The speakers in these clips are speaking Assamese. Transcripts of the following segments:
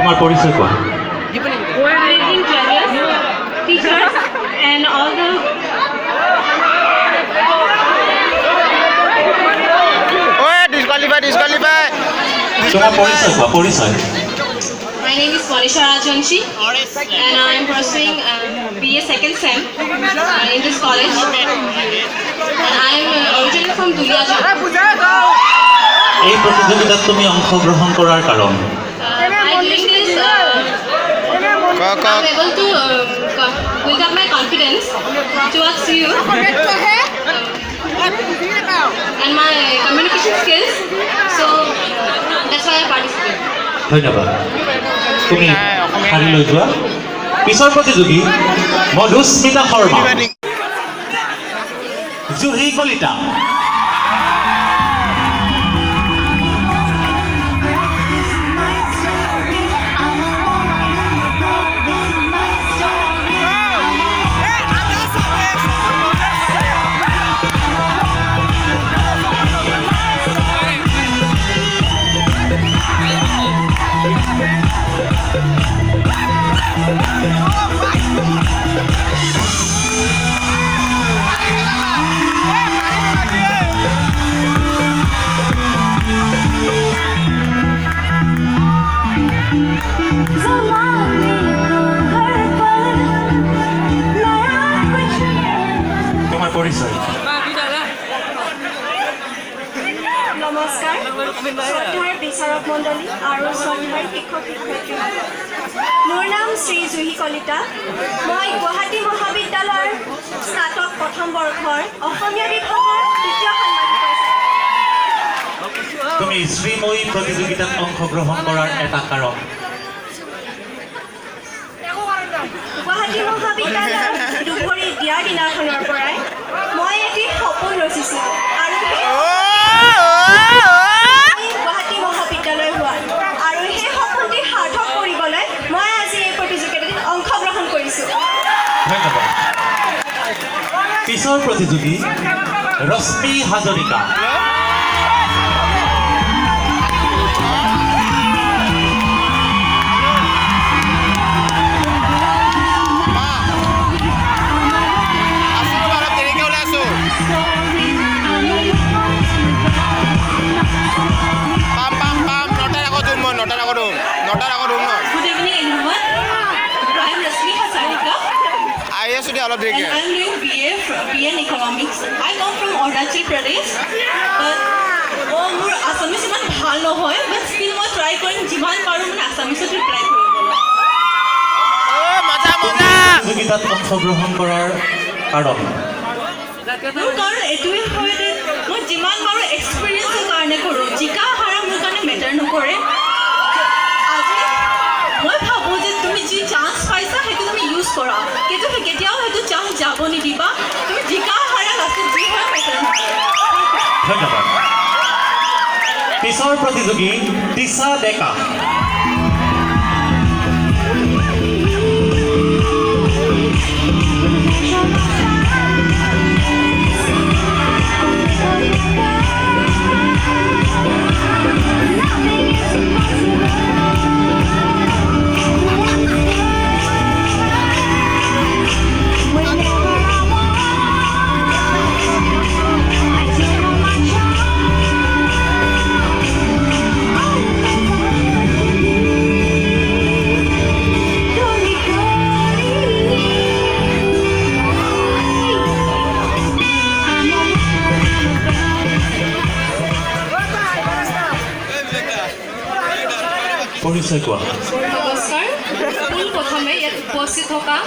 তোমাৰ পৰিচয় কোৱা teachers and all the disqualify. তোমাৰ পৰিচয় কোৱা পরিচয় My name is Monisha Rajvanshi and I am pursuing BA second sem in this college. And I am originally from Duliajan. এই প্ৰতিযোগিতাত তুমি অংশগ্ৰহণ কৰাৰ কাৰণ By doing this, I'm able to build up my confidence towards you and my communication skills. So that's why I participate. ধন্যবাদ তুমি শাৰী লৈ যোৱা পিছৰ প্ৰতিযোগী মধুস্মিতা শৰ্মা জুহি কলিতা তোমাৰ পৰিচয় নমস্কাৰ শ্ৰদ্ধাৰ বিচাৰক মণ্ডলী আৰু শ্ৰদ্ধাৰ শিক্ষক শিক্ষয়িত্ৰী মোৰ নাম শ্ৰী জুহি কলিতা মই গুৱাহাটী মহাবিদ্যালয়ৰ স্নাতক প্ৰথম বৰ্ষৰ অসমীয়া বিভাগৰ তৃতীয় ষান্মাসিক তুমি শ্ৰীময়ী প্ৰতিযোগিতাত অংশগ্ৰহণ কৰাৰ এটা কাৰণ গুৱাহাটী মহাবিদ্যালয়ৰ দুপৰী দিয়াৰ দিনাখনৰ পৰাই মই এটি সপোন ৰচিছিলোঁ আৰু গুৱাহাটী মহাবিদ্যালয় হোৱা আৰু সেই সপোনটি সাৰ্থক কৰিবলৈ মই আজি এই প্ৰতিযোগিতাত অংশগ্ৰহণ কৰিছোঁ ধন্যবাদ পিছৰ প্ৰতিযোগী Rashmi Hazarika Good evening everyone. I am Rashmi Hazarika. অলপ And I am doing BA in Economics. I come from Arunachal Pradesh. But মোৰ আছামিজ ইমান ভাল নহয় but still মই ট্ৰাই কৰিম যিমান পাৰোঁ মানে আছামিজত ৰিপ্লাই কৰিবলৈ প্ৰতিযোগিতাত অংশগ্ৰহণ কৰাৰ কাৰণ মোৰ কাৰণ এইটোৱে হয় যে মই যিমান পাৰোঁ এক্সপিৰিয়েঞ্চৰ কাৰণে কৰোঁ জিকা হাৰা মোৰ কাৰণে মেটাৰ নকৰে আজি মই ভাবোঁ যে তুমি যি চান্স পাইছা সেইটো তুমি ইউজ কৰা কিন্তু কেতিয়াও সেইটো চান্স যাব নিদিবা তুমি জিকা হাৰা লাষ্টত যি হয় মেটাৰ নকৰে ধন্যবাদ পিছৰ প্ৰতিযোগী দিশা ডেকা পৰিচয় কোৱা নমস্কাৰ পোনপ্ৰথমে ইয়াত উপস্থিত থকা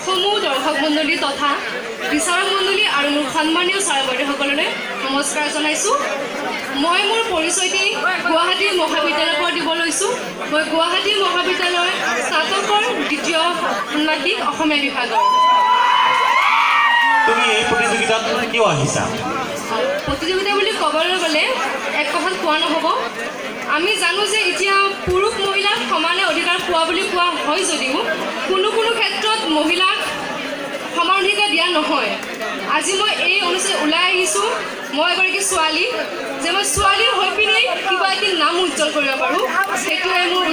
সমূহ দৰ্শক মণ্ডলী তথা বিচাৰক মণ্ডলী আৰু মোৰ সন্মানীয় ছাৰ বাইদেউসকললৈ নমস্কাৰ জনাইছোঁ মই মোৰ পৰিচয়টি গুৱাহাটী মহাবিদ্যালয়ৰ পৰা দিব লৈছোঁ মই গুৱাহাটী মহাবিদ্যালয়ৰ স্নাতকৰ দ্বিতীয় ষান্মাসিক অসমীয়া বিভাগৰ তুমি এই প্ৰতিযোগিতাত কিয় আহিছা প্ৰতিযোগিতা বুলি ক'বলৈ গ'লে এক কথাত কোৱা নহ'ব আমি জানো যে এতিয়া পুৰুষ মহিলাক সমানে অধিকাৰ পোৱা বুলি কোৱা হয় যদিও কোনো কোনো ক্ষেত্ৰত মহিলাক সমান অধিকাৰ দিয়া নহয় আজি মই এই অনুষ্ঠিত ওলাই আহিছোঁ মই এগৰাকী ছোৱালী যে মই ছোৱালীৰ হৈ পিনে কিবা এটি নাম উজ্জ্বল কৰিব পাৰোঁ সেইটোৱে মোৰ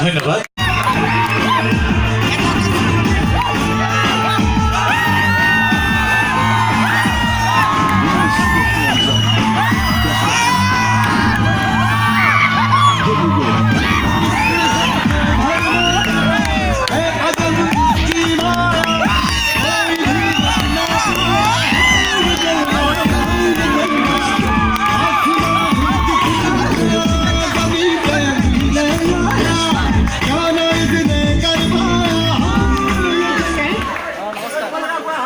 ধন্যবাদ।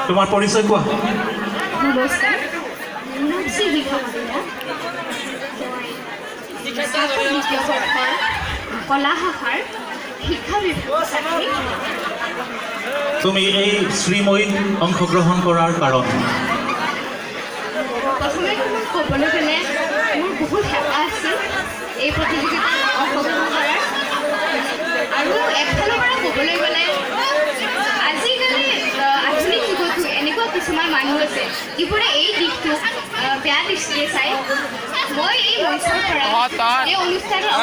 তোমাৰ পৰিচয় কোৱা। নমস্কাৰ, মোৰ নাম শ্ৰী দীপা কলিতা। মই স্নাতক দ্বিতীয় বৰ্ষৰ কলা শাখাৰ শিক্ষা বিভাগৰ ছাত্ৰী। তুমি এই শ্ৰীময়ীত অংশগ্ৰহণ কৰাৰ কাৰণ? প্ৰথমে মই ক'বলৈ গ'লে মোৰ বহুত হেঁপাহ আছিল এই প্ৰতিযোগিতাত অংশগ্ৰহণ কৰাৰ। আৰু একফালৰ পৰা ক'বলৈ গ'লে আজিকালি আধুনিক যুগতো এনেকুৱা কিছুমান মানুহ আছে যিবোৰে এই দিশটোক বেয়া দৃষ্টিৰে চাই। মই এই মঞ্চৰ পৰা এই অনুষ্ঠানত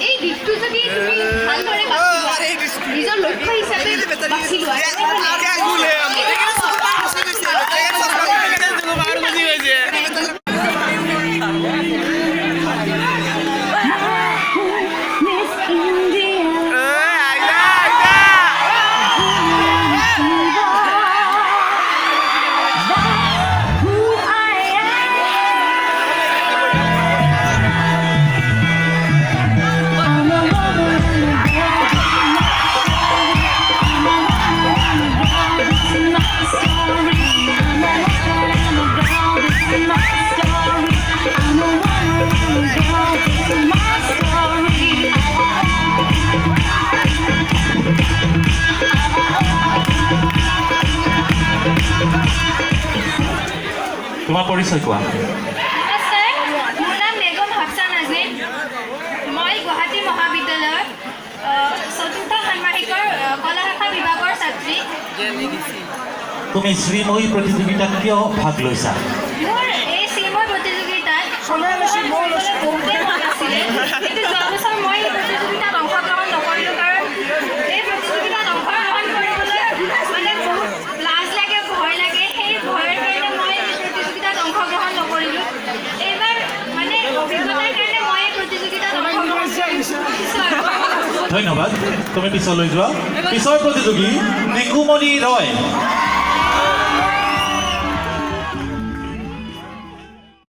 এই দিশটো যদি তুমি ভালদৰে বাছি লোৱা, নিজৰ লক্ষ্য হিচাপে বাছি লোৱা, তোমাৰ পৰিচয় কোৱা। নমস্কাৰ, মোৰ নাম বেগম হাফছা নাজনীন। মই গুৱাহাটী মহাবিদ্যালয়ৰ চতুৰ্থ ষান্মাসিকৰ কলা শাখা বিভাগৰ ছাত্ৰী। তুমি শ্ৰীময়ী প্ৰতিযোগিতাত কিয় ভাগ লৈছা? মোৰ এই শ্ৰীময় প্ৰতিযোগিতাত অংশগ্ৰহণ কৰিবলৈ বহুতেই মন আছিলে, কিন্তু যোৱা বছৰ মই এই প্ৰতিযোগিতাত অংশগ্ৰহণ নকৰিলোঁ। কাৰণ এই প্ৰতিযোগিতাত অংশগ্ৰহণ কৰিবলৈ মানে বহুত লাজ লাগে, ভয় লাগে। সেই ভয়ৰ কাৰণে মই এই প্ৰতিযোগিতাত অংশগ্ৰহণ নকৰিলোঁ। এইবাৰ মানে অভিজ্ঞতাৰ কাৰণে মই এই প্ৰতিযোগিতাত অংশগ্ৰহণ কৰিছোঁ আৰু ধন্যবাদ। তুমি পিছলৈ যোৱা। পিছৰ প্ৰতিযোগী নিকুমণি ৰয়।